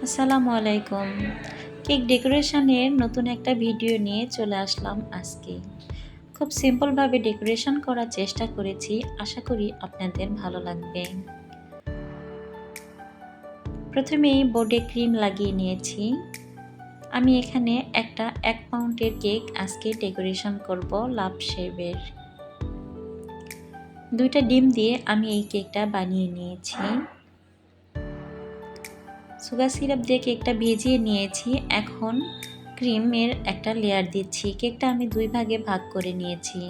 আসসালামু আলাইকুম। কেক ডেকোরেশনের নতুন একটা ভিডিও নিয়ে চলে আসলাম আজকে। খুব সিম্পলভাবে ডেকোরেশন করার চেষ্টা করেছি, আশা করি আপনাদের ভালো লাগবে। প্রথমেই বোর্ডে ক্রিম লাগিয়ে নিয়েছি। আমি এখানে একটা 1 পাউন্ডের কেক আজকে ডেকোরেশন করব লাভ শেপের। 2টা ডিম দিয়ে আমি এই কেকটা বানিয়ে নিয়েছি। সুগার সিরাপ দিয়ে কেকটা ভিজিয়ে নিয়েছি। এখন ক্রিমের একটা লেয়ার দিচ্ছি। কেকটা আমি 2 ভাগে ভাগ করে নিয়েছি।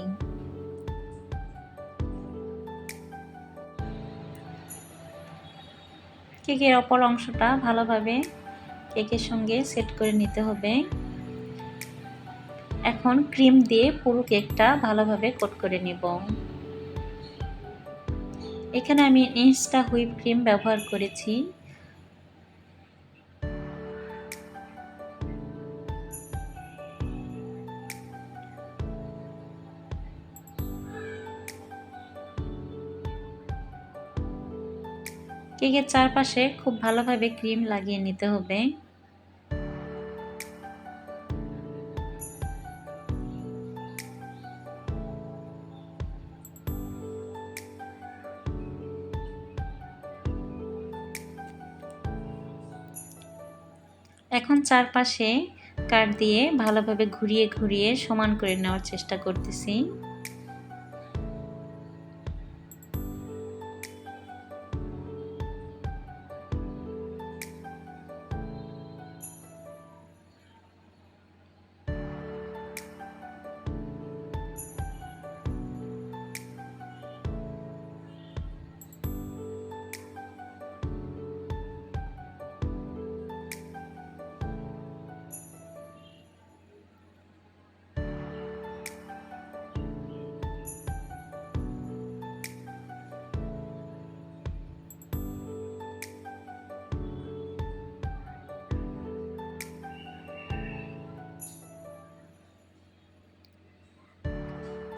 কেকের অপর অংশটা ভালোভাবে কেকের সঙ্গে সেট করে নিতে হবে। এখন ক্রিম দিয়ে পুরো কেকটা ভালোভাবে কোট করে নেব। এখানে আমি ইনস্টা হুইপ ক্রিম ব্যবহার করেছি। কেকের চারপাশে খুব ভালোভাবে ক্রিম লাগিয়ে নিতে হবে। এখন চারপাশে কাঠ দিয়ে ভালোভাবে ঘুরিয়ে ঘুরিয়ে সমান করে নেওয়ার চেষ্টা করতেছি।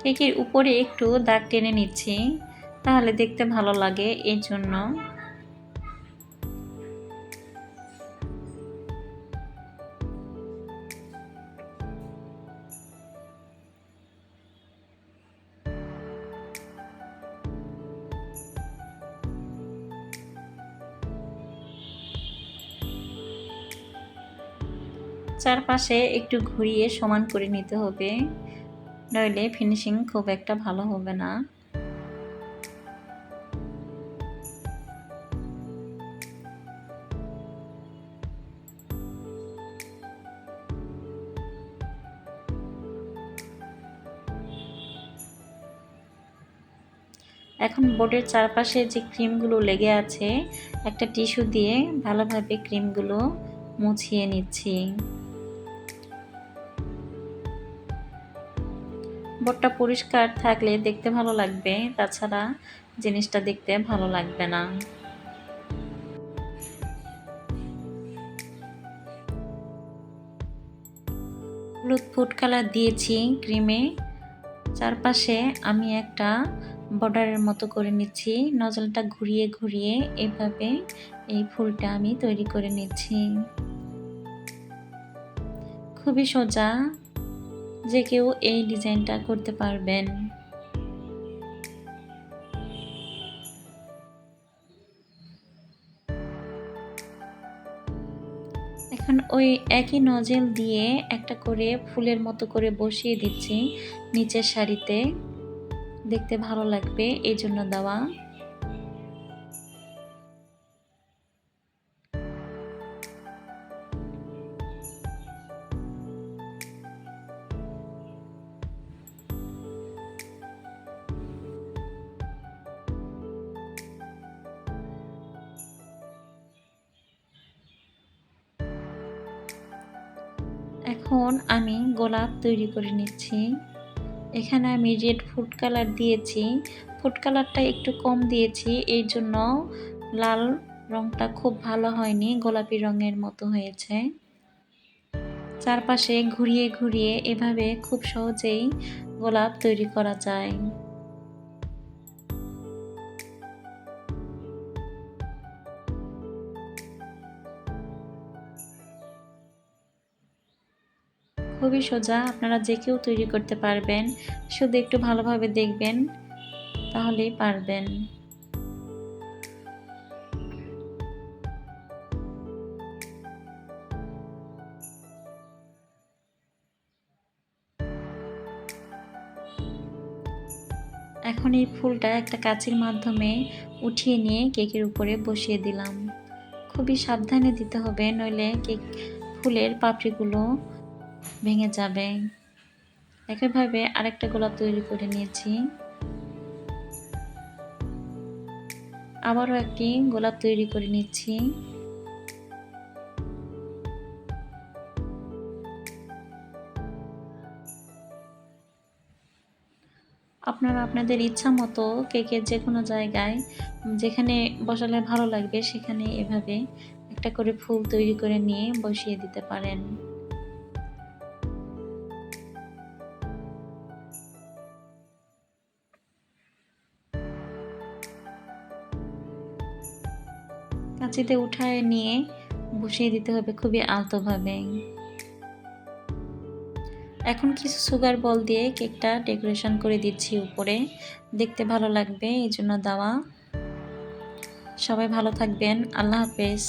কেকের উপরে একটু দাগ টেনে নিচ্ছি, তাহলে দেখতে ভালো লাগে এর জন্য। চারপাশে একটু ঘুরিয়ে সমান করে নিতে হবে, নইলে ফিনিশিং খুব একটা ভালো হবে না। এখন বোর্ডের চারপাশে যে ক্রিমগুলো লেগে আছে, একটা টিস্যু দিয়ে ভালোভাবে ক্রিমগুলো মুছিয়ে নিচ্ছি। বোর্ডটা পরিষ্কার থাকলে দেখতে ভালো লাগবে, তাছাড়া জিনিসটা দেখতে ভালো লাগবে না। হলুদ ফুড কালার দিয়েছি ক্রিমে। চারপাশে আমি একটা বর্ডারের মতো করে নিচ্ছি। নজলটা ঘুরিয়ে ঘুরিয়ে এভাবে এই ফুলটা আমি তৈরি করে নিচ্ছি। খুবই সোজা, যে কেউ এই ডিজাইনটা করতে পারবেন। এখন ওই একই নজেল দিয়ে একটা করে ফুলের মতো করে বসিয়ে দিচ্ছি নিচের সারিতে, দেখতে ভালো লাগবে এই জন্য দেওয়া। এখন আমি গোলাপ তৈরি করে নিচ্ছি। এখানে আমি রেড ফুড কালার দিয়েছি। ফুড কালারটা একটু কম দিয়েছি, এই জন্য লাল রংটা খুব ভালো হয়নি, গোলাপি রঙের মতো হয়েছে। চারপাশে ঘুরিয়ে ঘুরিয়ে এভাবে খুব সহজেই গোলাপ তৈরি করা যায়। খুবই সোজা, আপনারা যে কেউ তৈরি করতে পারবেন, শুধু একটু ভালোভাবে দেখবেন তাহলেই পারবেন। এখন এই ফুলটা একটা কাঁচির মাধ্যমে উঠিয়ে নিয়ে কেকের উপরে বসিয়ে দিলাম। খুবই সাবধানে দিতে হবে, নইলে কেক ফুলের পাপড়িগুলো ভেঙে যাবে। একইভাবে আরেকটা গোলাপ তৈরি করে নিয়েছি। আবারও একটি গোলাপ তৈরি করে নিচ্ছি। আপনারা আপনাদের ইচ্ছা মতো কেকের যে কোনো জায়গায় যেখানে বসালে ভালো লাগবে সেখানে এভাবে একটা করে ফুল তৈরি করে নিয়ে বসিয়ে দিতে পারেন। কাঁচিতে উঠায় নিয়ে বসিয়ে দিতে হবে খুবই আলতোভাবে। এখন কিছু সুগার বল দিয়ে কেকটা ডেকোরেশন করে দিচ্ছি উপরে, দেখতে ভালো লাগবে এই জন্য দেওয়া। সবাই ভালো থাকবেন, আল্লাহ হাফেজ।